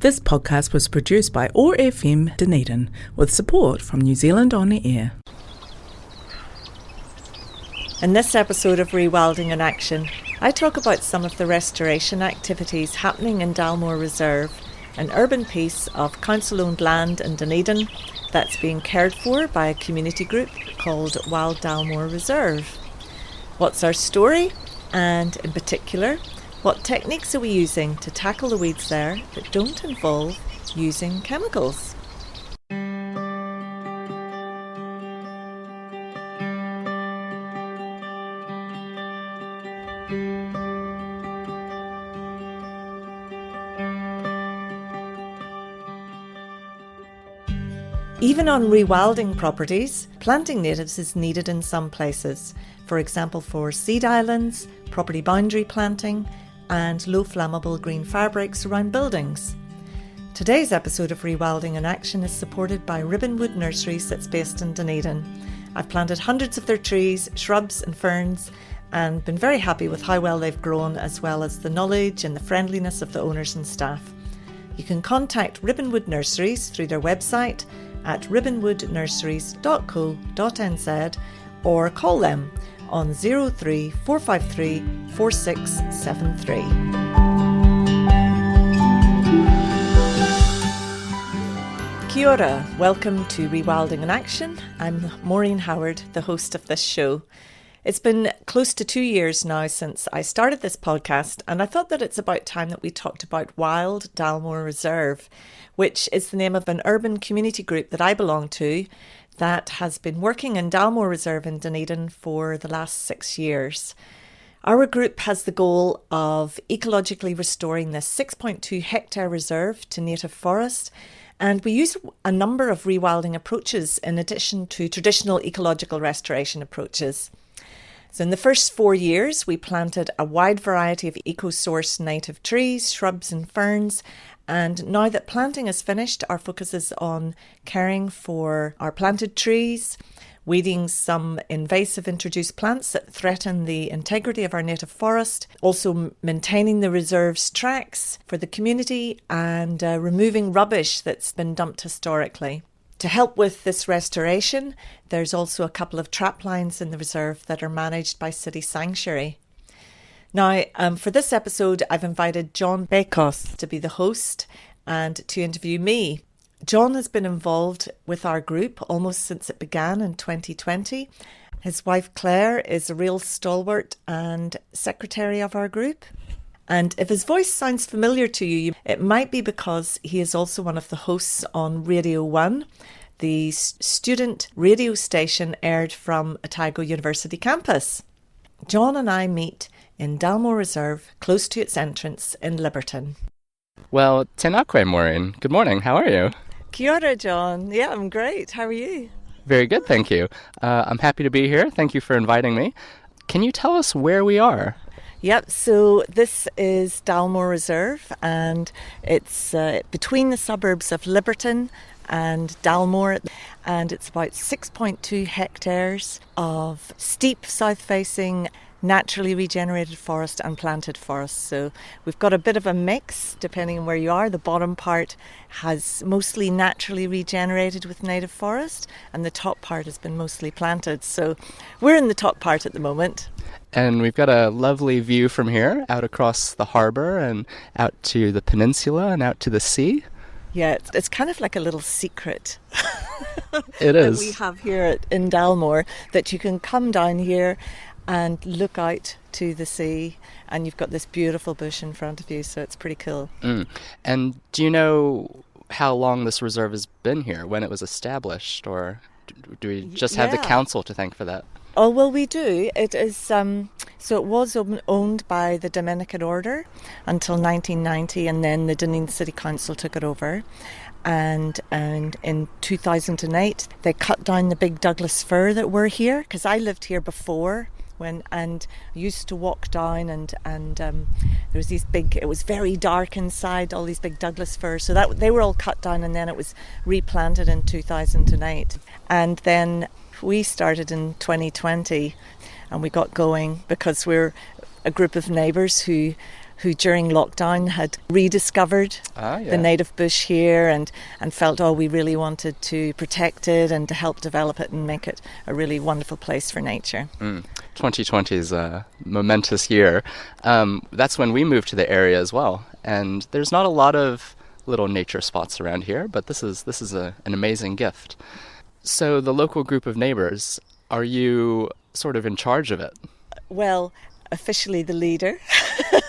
This podcast was produced by OAR FM Dunedin with support from New Zealand On the Air. In this episode of Rewilding in Action, I talk about some of the restoration activities happening in Dalmore Reserve, an urban piece of council-owned land in Dunedin that's being cared for by a community group called Wild Dalmore Reserve. What's our story? And in particular, what techniques are we using to tackle the weeds there that don't involve using chemicals? Even on rewilding properties, planting natives is needed in some places, for example for seed islands, property boundary planting, and low flammable green firebreaks around buildings. Today's episode of Rewilding in Action is supported by Ribbonwood Nurseries that's based in Dunedin. I've planted hundreds of their trees, shrubs and ferns and been very happy with how well they've grown, as well as the knowledge and the friendliness of the owners and staff. You can contact Ribbonwood Nurseries through their website at ribbonwoodnurseries.co.nz or call them on 03 453 4673. Kia ora, welcome to Rewilding in Action. I'm Maureen Howard, the host of this show. It's been close to 2 years now since I started this podcast, and I thought that it's about time that we talked about Wild Dalmore Reserve, which is the name of an urban community group that I belong to that has been working in Dalmore Reserve in Dunedin for the last 6 years. Our group has the goal of ecologically restoring this 6.2 hectare reserve to native forest, and we use a number of rewilding approaches in addition to traditional ecological restoration approaches. So in the first 4 years, we planted a wide variety of eco-source native trees, shrubs and ferns. And now that planting is finished, our focus is on caring for our planted trees, weeding some invasive introduced plants that threaten the integrity of our native forest, also maintaining the reserve's tracks for the community and removing rubbish that's been dumped historically. To help with this restoration, there's also a couple of trap lines in the reserve that are managed by City Sanctuary. Now, for this episode, I've invited John Bacoth to be the host and to interview me. John has been involved with our group almost since it began in 2020. His wife Claire is a real stalwart and secretary of our group. And if his voice sounds familiar to you, it might be because he is also one of the hosts on Radio 1, the student radio station aired from Otago University campus. John and I meet in Dalmore Reserve, close to its entrance in Liberton. Well, tenakwe, Maureen. Good morning. How are you? Kia ora, John. Yeah, I'm great. How are you? Very good, thank you. I'm happy to be here. Thank you for inviting me. Can you tell us where we are? Yep, so this is Dalmore Reserve, and it's between the suburbs of Liberton and Dalmore, and it's about 6.2 hectares of steep south-facing naturally regenerated forest and planted forest. So we've got a bit of a mix depending on where you are. The bottom part has mostly naturally regenerated with native forest, and the top part has been mostly planted. So we're in the top part at the moment. And we've got a lovely view from here out across the harbour and out to the peninsula and out to the sea. Yeah, it's kind of like a little secret. It is. That we have here in Dalmore, that you can come down here and look out to the sea, and you've got this beautiful bush in front of you, so it's pretty cool. And do you know how long this reserve has been here, when it was established, or do we just have the council to thank for that? Oh, well, we do. It is so it was owned by the Dominican Order until 1990, and then the Dunedin City Council took it over. And in 2008, they cut down the big Douglas fir that were here, because I lived here before. And I used to walk down and there was these big, it was very dark inside, all these big Douglas firs. So that they were all cut down, and then it was replanted in 2008. And then we started in 2020 and we got going because we're a group of neighbours who who during lockdown had rediscovered the native bush here and felt, we really wanted to protect it and to help develop it and make it a really wonderful place for nature. 2020 is a momentous year. That's when we moved to the area as well. And there's not a lot of little nature spots around here, but this is an amazing gift. So the local group of neighbors, are you sort of in charge of it? Well, officially the leader.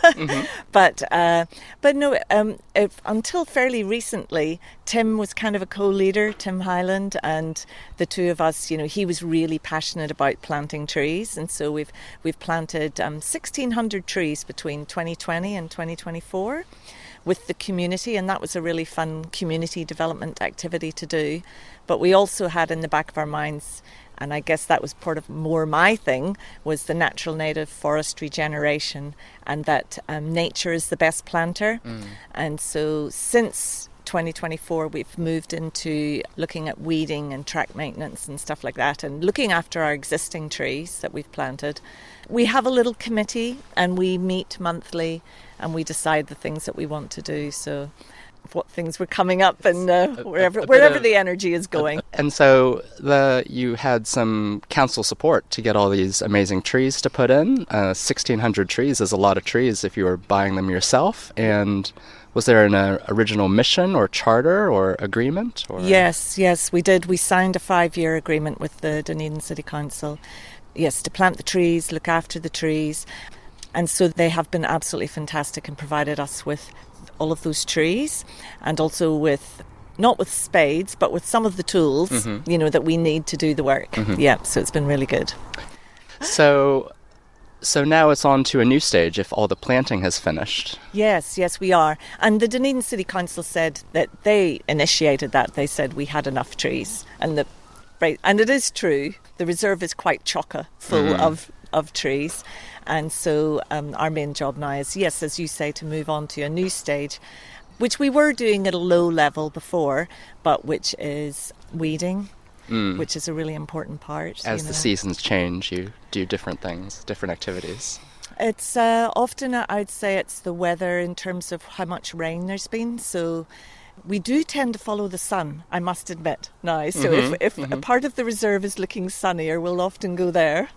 Mm-hmm. But no, until fairly recently, Tim was kind of a co-leader, Tim Highland, and the two of us, he was really passionate about planting trees, and so we've planted 1,600 trees between 2020 and 2024 with the community, and that was a really fun community development activity to do. But we also had in the back of our minds, and I guess that was part of more my thing, was the natural native forest regeneration, and that nature is the best planter. And so since 2024 we've moved into looking at weeding and track maintenance and stuff like that, and looking after our existing trees that we've planted. We have a little committee and we meet monthly and we decide the things that we want to do. So what things were coming up and wherever the energy is going. And so you had some council support to get all these amazing trees to put in. 1,600 trees is a lot of trees if you were buying them yourself. And was there an original mission or charter or agreement? Or? Yes, we did. We signed a 5-year agreement with the Dunedin City Council. Yes, to plant the trees, look after the trees. And so they have been absolutely fantastic and provided us with all of those trees, and also not with spades, but with some of the tools, that we need to do the work. Yeah, so it's been really good. So now it's on to a new stage if all the planting has finished. Yes, we are. And the Dunedin City Council said that they initiated that. They said we had enough trees. And it is true. The reserve is quite chocker full of trees. And so our main job now is, yes, as you say, to move on to a new stage, which we were doing at a low level before, but which is weeding, which is a really important part. As the seasons change, you do different things, different activities. It's often, I'd say, it's the weather in terms of how much rain there's been. So we do tend to follow the sun, I must admit now. So if a part of the reserve is looking sunnier, we'll often go there.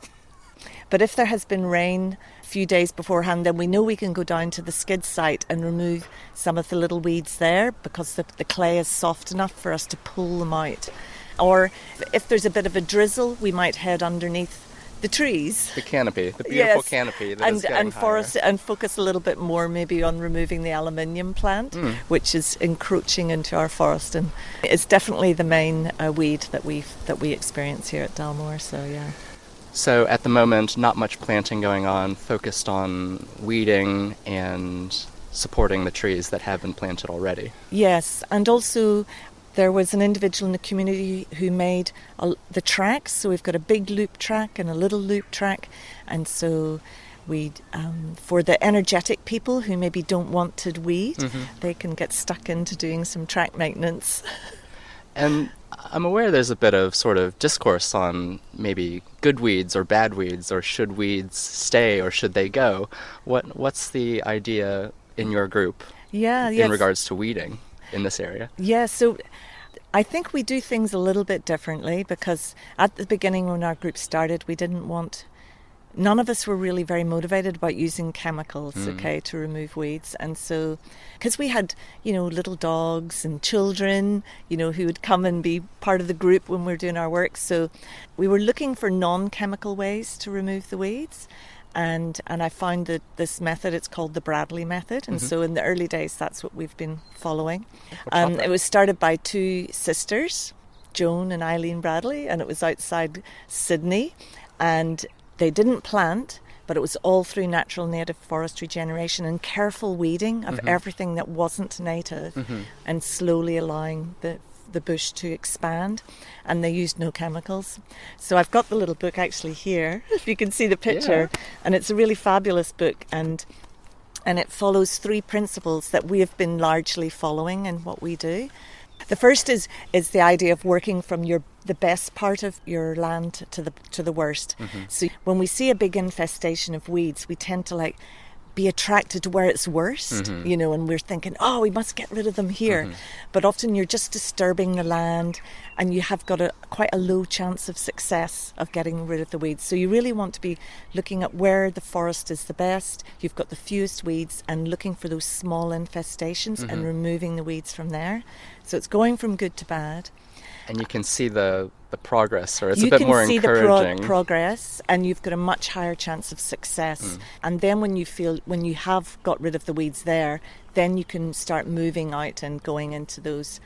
But if there has been rain a few days beforehand, then we know we can go down to the skid site and remove some of the little weeds there because the clay is soft enough for us to pull them out. Or if there's a bit of a drizzle, we might head underneath the trees. The canopy, the beautiful canopy that is getting higher. And focus a little bit more maybe on removing the aluminium plant, which is encroaching into our forest. And it's definitely the main weed that we experience here at Dalmore, so yeah. So at the moment, not much planting going on, focused on weeding and supporting the trees that have been planted already. Yes, and also there was an individual in the community who made the tracks. So we've got a big loop track and a little loop track. And so for the energetic people who maybe don't want to weed, they can get stuck into doing some track maintenance. And I'm aware there's a bit of sort of discourse on maybe good weeds or bad weeds, or should weeds stay or should they go? What's the idea in your group in regards to weeding in this area? Yeah, so I think we do things a little bit differently because at the beginning when our group started, none of us were really very motivated about using chemicals, to remove weeds. And so, because we had, little dogs and children, who would come and be part of the group when we were doing our work. So we were looking for non-chemical ways to remove the weeds. And I found that this method, it's called the Bradley method. And so in the early days, that's what we've been following. It was started by two sisters, Joan and Eileen Bradley, and it was outside Sydney. And they didn't plant, but it was all through natural native forest regeneration and careful weeding of everything that wasn't native and slowly allowing the bush to expand. And they used no chemicals. So I've got the little book actually here, if you can see the picture. Yeah. And it's a really fabulous book. And it follows 3 principles that we have been largely following in what we do. The first is the idea of working from the best part of your land to the worst. So when we see a big infestation of weeds, we tend to be attracted to where it's worst, you know, and we're thinking, oh, we must get rid of them here. But often you're just disturbing the land, and you have got quite a low chance of success of getting rid of the weeds. So you really want to be looking at where the forest is the best, you've got the fewest weeds, and looking for those small infestations and removing the weeds from there. So it's going from good to bad. And you can see the progress, or it's a bit more encouraging. You can see the progress, and you've got a much higher chance of success. And then when you have got rid of the weeds there, then you can start moving out and going into those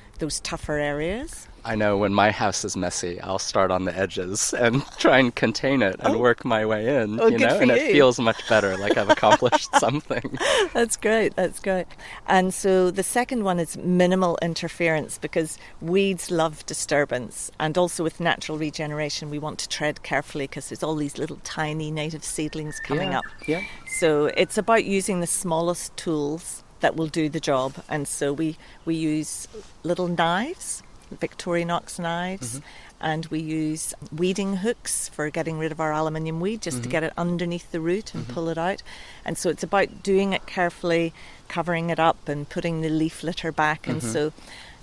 tougher areas. I know when my house is messy, I'll start on the edges and try and contain it and work my way in, you know, and it feels much better, like I've accomplished something. That's great. And so the second one is minimal interference, because weeds love disturbance, and also with natural regeneration, we want to tread carefully because there's all these little tiny native seedlings coming up. Yeah. So it's about using the smallest tools that will do the job, and so we use little knives, Victorinox knives, and we use weeding hooks for getting rid of our aluminium weed, just to get it underneath the root and pull it out. And so it's about doing it carefully, covering it up and putting the leaf litter back, and so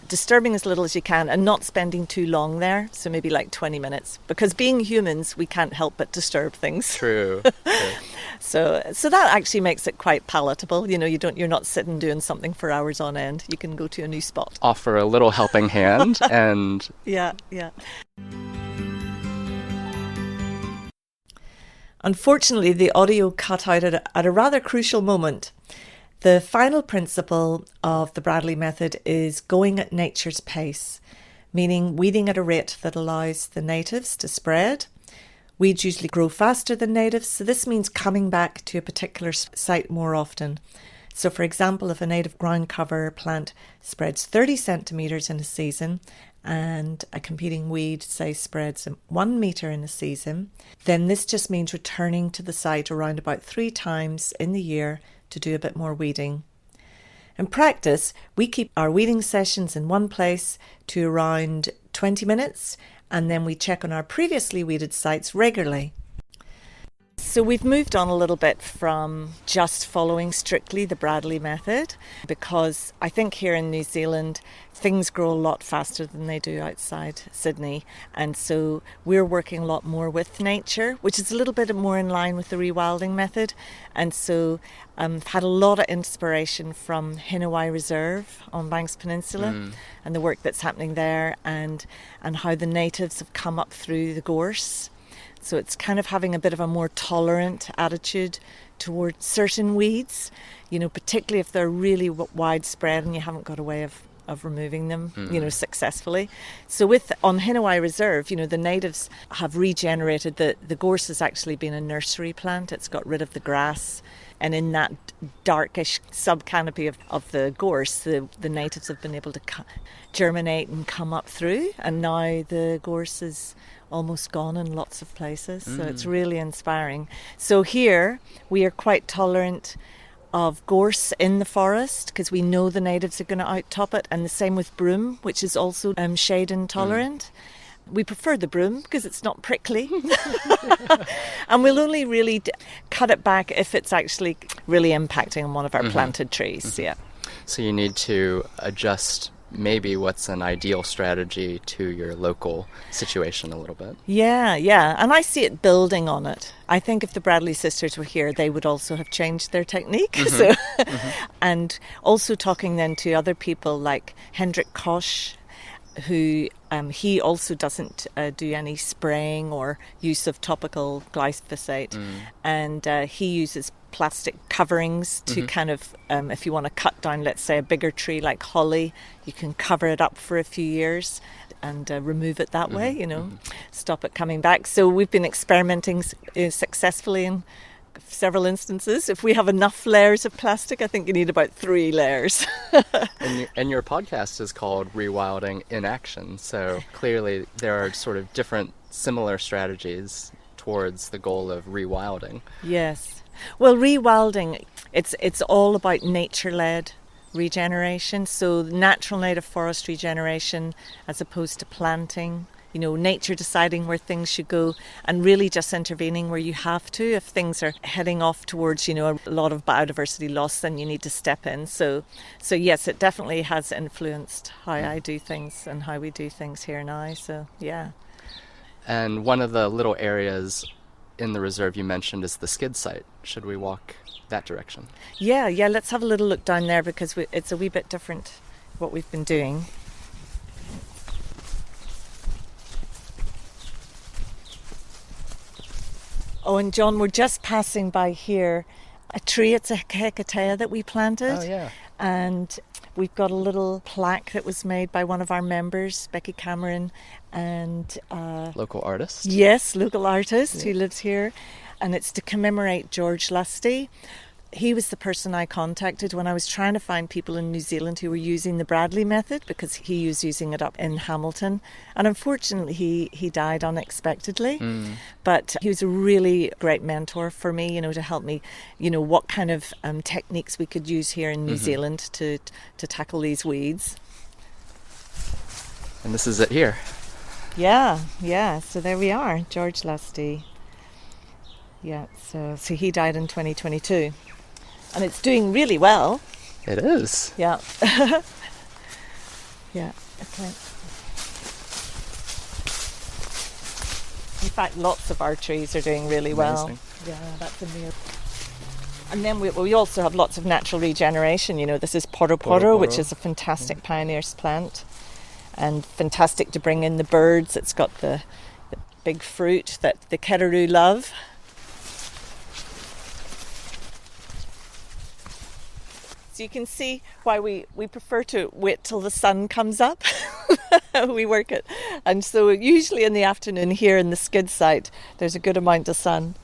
disturbing as little as you can and not spending too long there, so maybe like 20 minutes, because being humans, we can't help but disturb things. True. So that actually makes it quite palatable. You know, you're not sitting doing something for hours on end. You can go to a new spot. Offer a little helping hand and... Yeah. Unfortunately, the audio cut out at a rather crucial moment. The final principle of the Bradley method is going at nature's pace, meaning weeding at a rate that allows the natives to spread. Weeds usually grow faster than natives, so this means coming back to a particular site more often. So for example, if a native ground cover plant spreads 30 centimetres in a season and a competing weed, say, spreads 1 metre in a season, then this just means returning to the site around about 3 times in the year to do a bit more weeding. In practice, we keep our weeding sessions in one place to around 20 minutes, and then we check on our previously weeded sites regularly. So we've moved on a little bit from just following strictly the Bradley method, because I think here in New Zealand things grow a lot faster than they do outside Sydney, and so we're working a lot more with nature, which is a little bit more in line with the rewilding method. And so I've had a lot of inspiration from Hinawai Reserve on Banks Peninsula and the work that's happening there, and how the natives have come up through the gorse. So it's kind of having a bit of a more tolerant attitude towards certain weeds, you know, particularly if they're really widespread and you haven't got a way of removing them, you know, successfully. So on Hinawai Reserve, you know, the natives have regenerated. The gorse has actually been a nursery plant. It's got rid of the grass. And in that darkish sub-canopy of the gorse, the natives have been able to germinate and come up through. And now the gorse is almost gone in lots of places. So it's really inspiring. So here we are quite tolerant of gorse in the forest because we know the natives are going to outtop it. And the same with broom, which is also shade intolerant. We prefer the broom because it's not prickly. And we'll only really cut it back if it's actually really impacting on one of our planted trees. Yeah. So you need to adjust maybe what's an ideal strategy to your local situation a little bit. Yeah. And I see it building on it. I think if the Bradley sisters were here, they would also have changed their technique. And also talking then to other people like Hendrik Kosch, who he also doesn't do any spraying or use of topical glyphosate, and he uses plastic coverings to kind of, if you want to cut down, let's say, a bigger tree like holly, you can cover it up for a few years and remove it that way, you know, stop it coming back. So we've been experimenting successfully in several instances. If we have enough layers of plastic, I think you need about 3 layers. And your podcast is called Rewilding in Action, so clearly there are sort of different similar strategies towards the goal of rewilding. Yes. Well, rewilding, it's all about nature-led regeneration, so natural native forest regeneration as opposed to planting nature deciding where things should go and really just intervening where you have to. If things are heading off towards, a lot of biodiversity loss, then you need to step in. So yes, it definitely has influenced how I do things and how we do things here now. So, yeah. And one of the little areas in the reserve you mentioned is the skid site. Should we walk that direction? Yeah, let's have a little look down there because it's a wee bit different what we've been doing. Oh, and John, we're just passing by here a tree. It's a hecatea that we planted. Oh, yeah. And we've got a little plaque that was made by one of our members, Becky Cameron, and local artist. Yes, local artist who lives here. And it's to commemorate George Lusty. He was the person I contacted when I was trying to find people in New Zealand who were using the Bradley method, because he was using it up in Hamilton. And unfortunately, he died unexpectedly. But he was a really great mentor for me, to help me, what kind of techniques we could use here in New Zealand to tackle these weeds. And this is it here. Yeah. So there we are, George Lusty. Yeah, so he died in 2022. And it's doing really well. It is. Yeah. Yeah, okay. In fact, lots of our trees are doing really well. Amazing. Yeah, that's amazing. And then we also have lots of natural regeneration. This is poro, which is a fantastic pioneer plant. And fantastic to bring in the birds. It's got the big fruit that the kereroo love. So you can see why we prefer to wait till the sun comes up. We work it. And so usually in the afternoon here in the skid site, there's a good amount of sun.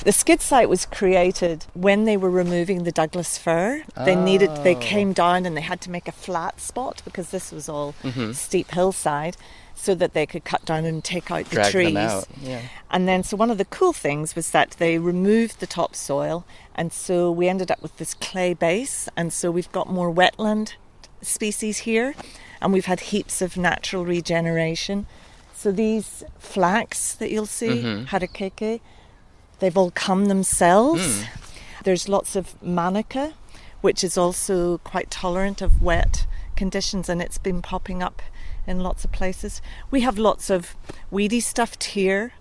The skid site was created when they were removing the Douglas fir. They came down and they had to make a flat spot because this was all steep hillside, so that they could cut down and take out the Drag trees. them out. Yeah. And then, so one of the cool things was that they removed the topsoil, and so we ended up with this clay base, and so we've got more wetland species here, and we've had heaps of natural regeneration. So these flax that you'll see, harakeke, they've all come themselves. There's lots of manuka, which is also quite tolerant of wet conditions, and it's been popping up in lots of places. We have lots of weedy stuff here.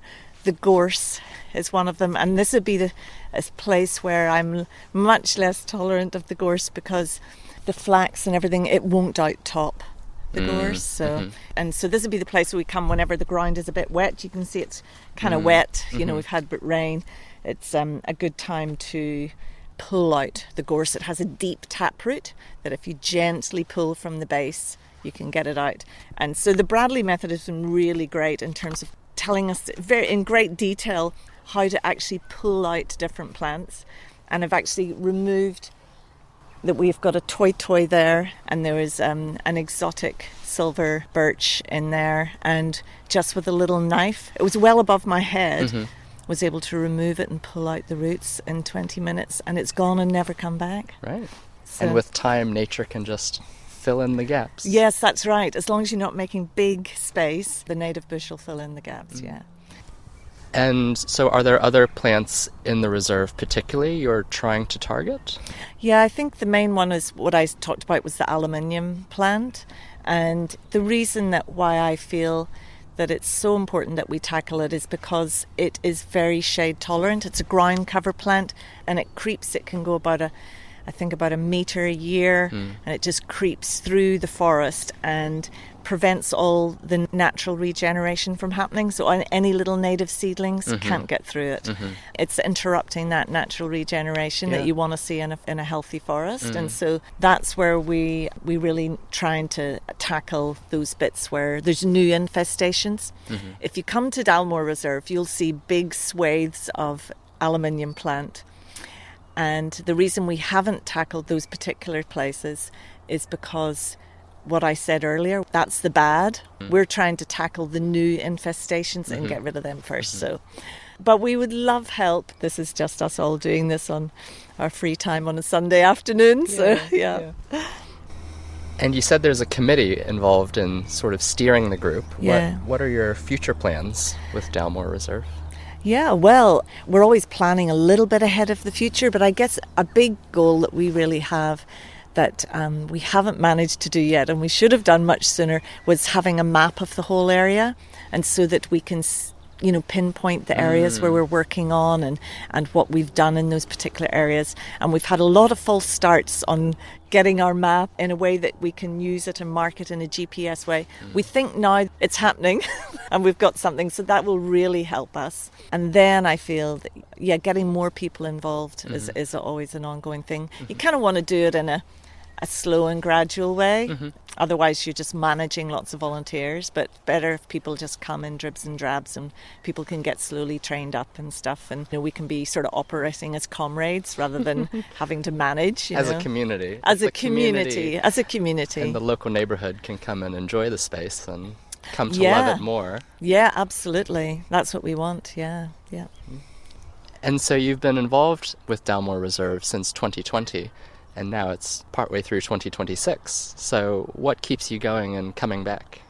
The gorse is one of them, and this would be a place where I'm much less tolerant of the gorse, because the flax and everything, it won't outtop the gorse. So and so this would be the place where we come whenever the ground is a bit wet. You can see it's kind of wet. We've had rain. It's a good time to pull out the gorse. It has a deep taproot that if you gently pull from the base, you can get it out. And so the Bradley method has been really great in terms of telling us in great detail how to actually pull out different plants. And I've actually removed that. We've got a toy there, and there is an exotic silver birch in there, and just with a little knife, it was well above my head, was able to remove it and pull out the roots in 20 minutes, and it's gone and never come back. Right. So, and with time, nature can just fill in the gaps. Yes, that's right. As long as you're not making big space, the native bush will fill in the gaps, yeah. And so are there other plants in the reserve particularly you're trying to target? Yeah, I think the main one is what I talked about was the aluminium plant. And the reason that why I feel that it's so important that we tackle it is because it is very shade tolerant. It's a ground cover plant, and it creeps. It can go about a metre a year, and it just creeps through the forest and prevents all the natural regeneration from happening. So any little native seedlings can't get through it. It's interrupting that natural regeneration that you want to see in a healthy forest. And so that's where we really trying to tackle those bits where there's new infestations. If you come to Dalmore Reserve, you'll see big swathes of aluminium plant. And the reason we haven't tackled those particular places is because what I said earlier, that's the bad. We're trying to tackle the new infestations and get rid of them first. So, but we would love help. This is just us all doing this on our free time on a Sunday afternoon. So, yeah. And you said there's a committee involved in sort of steering the group. Yeah. What are your future plans with Dalmore Reserve? Yeah, well, we're always planning a little bit ahead of the future, but I guess a big goal that we really have that we haven't managed to do yet, and we should have done much sooner, was having a map of the whole area, and so that we can pinpoint the areas where we're working on and what we've done in those particular areas. And we've had a lot of false starts on getting our map in a way that we can use it and mark it in a GPS way. We think now it's happening and we've got something, so that will really help us. And then I feel that, getting more people involved is always an ongoing thing. You kind of want to do it in a slow and gradual way. Otherwise you're just managing lots of volunteers, but better if people just come in dribs and drabs and people can get slowly trained up and stuff, and we can be sort of operating as comrades rather than having to manage as a community. As a community. And the local neighborhood can come and enjoy the space and come to love it more. Yeah, absolutely. That's what we want. Yeah. And so you've been involved with Dalmore Reserve since 2020. And now it's partway through 2026. So what keeps you going and coming back?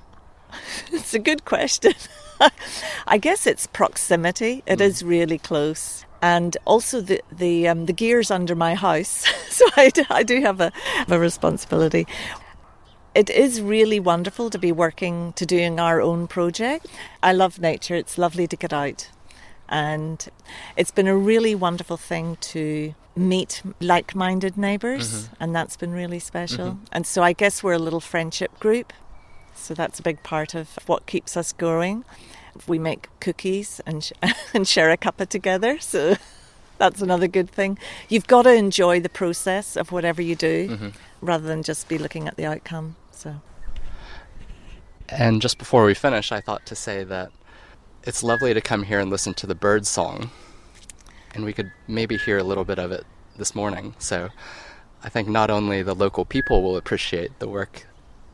It's a good question. I guess it's proximity. It is really close. And also the gear's under my house. So I do have a responsibility. It is really wonderful to be doing our own project. I love nature. It's lovely to get out. And it's been a really wonderful thing to meet like-minded neighbours, and that's been really special. And so I guess we're a little friendship group, so that's a big part of what keeps us going. We make cookies and share a cuppa together, so that's another good thing. You've got to enjoy the process of whatever you do rather than just be looking at the outcome. So. And just before we finish, I thought to say that it's lovely to come here and listen to the bird song, and we could maybe hear a little bit of it this morning. So I think not only the local people will appreciate the work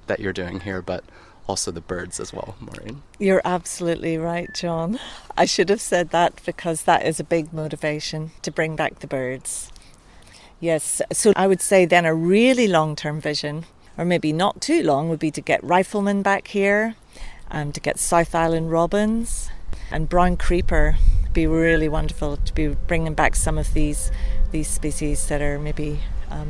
that you're doing here, but also the birds as well, Maureen. You're absolutely right, John. I should have said that because that is a big motivation to bring back the birds. Yes, so I would say then a really long-term vision, or maybe not too long, would be to get riflemen back here, to get South Island robins, and brown creeper. It'd be really wonderful to be bringing back some of these species that are maybe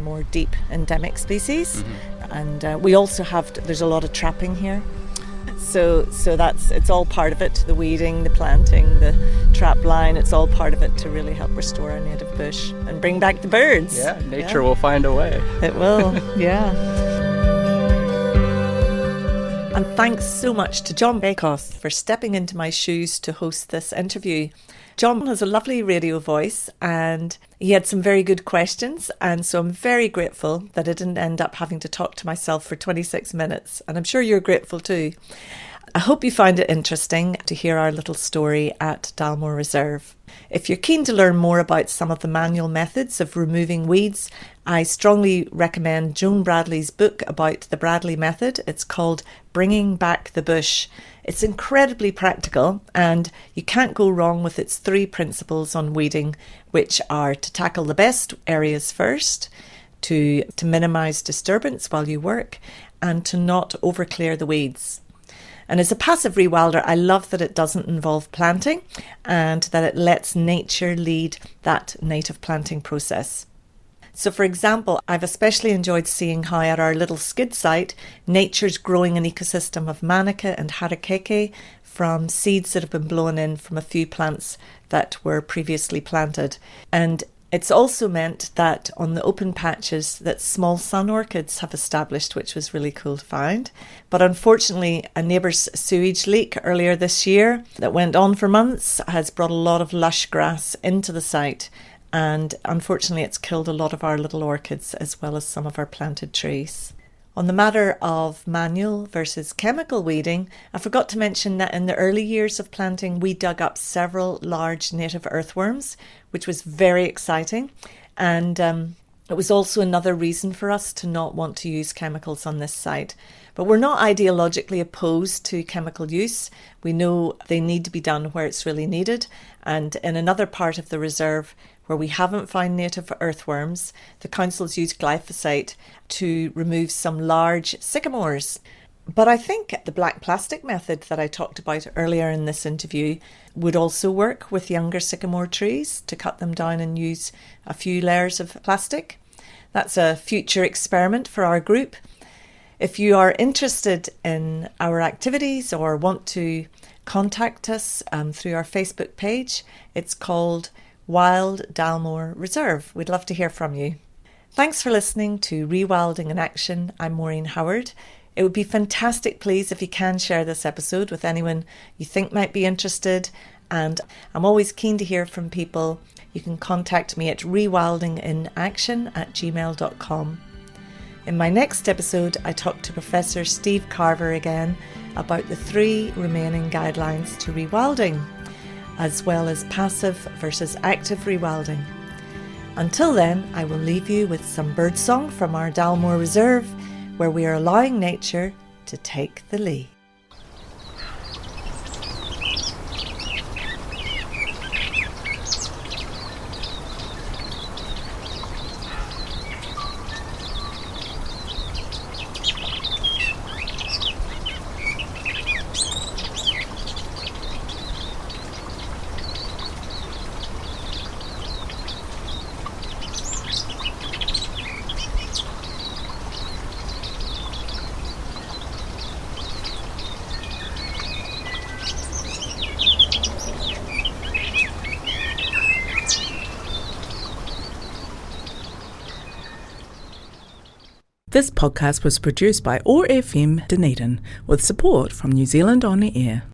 more deep endemic species. And we also there's a lot of trapping here. So it's all part of it, the weeding, the planting, the trap line, it's all part of it to really help restore our native bush and bring back the birds. Yeah, nature will find a way. It will, yeah. And thanks so much to John Bacoth for stepping into my shoes to host this interview. John has a lovely radio voice and he had some very good questions, and so I'm very grateful that I didn't end up having to talk to myself for 26 minutes, and I'm sure you're grateful too. I hope you find it interesting to hear our little story at Dalmore Reserve. If you're keen to learn more about some of the manual methods of removing weeds, I strongly recommend Joan Bradley's book about the Bradley method. It's called Bringing Back the Bush. It's incredibly practical, and you can't go wrong with its 3 principles on weeding, which are to tackle the best areas first, to minimise disturbance while you work, and to not overclear the weeds. And as a passive rewilder, I love that it doesn't involve planting and that it lets nature lead that native planting process. So for example, I've especially enjoyed seeing how at our little skid site, nature's growing an ecosystem of manuka and harakeke from seeds that have been blown in from a few plants that were previously planted. And it's also meant that on the open patches that small sun orchids have established, which was really cool to find. But unfortunately, a neighbour's sewage leak earlier this year that went on for months has brought a lot of lush grass into the site. And unfortunately, it's killed a lot of our little orchids as well as some of our planted trees. On the matter of manual versus chemical weeding, I forgot to mention that in the early years of planting, we dug up several large native earthworms, which was very exciting. And it was also another reason for us to not want to use chemicals on this site. But we're not ideologically opposed to chemical use. We know they need to be done where it's really needed. And in another part of the reserve, where we haven't found native earthworms, the council's used glyphosate to remove some large sycamores. But I think the black plastic method that I talked about earlier in this interview would also work with younger sycamore trees to cut them down and use a few layers of plastic. That's a future experiment for our group. If you are interested in our activities or want to contact us through our Facebook page, it's called Wild Dalmore Reserve. We'd love to hear from you. Thanks for listening to Rewilding in Action. I'm Maureen Howard. It would be fantastic, please, if you can share this episode with anyone you think might be interested. And I'm always keen to hear from people. You can contact me at rewildinginaction@gmail.com. In my next episode, I talk to Professor Steve Carver again about the 3 remaining guidelines to rewilding, as well as passive versus active rewilding. Until then, I will leave you with some birdsong from our Dalmore Reserve, where we are allowing nature to take the lead. This podcast was produced by OAR FM Dunedin with support from New Zealand On the Air.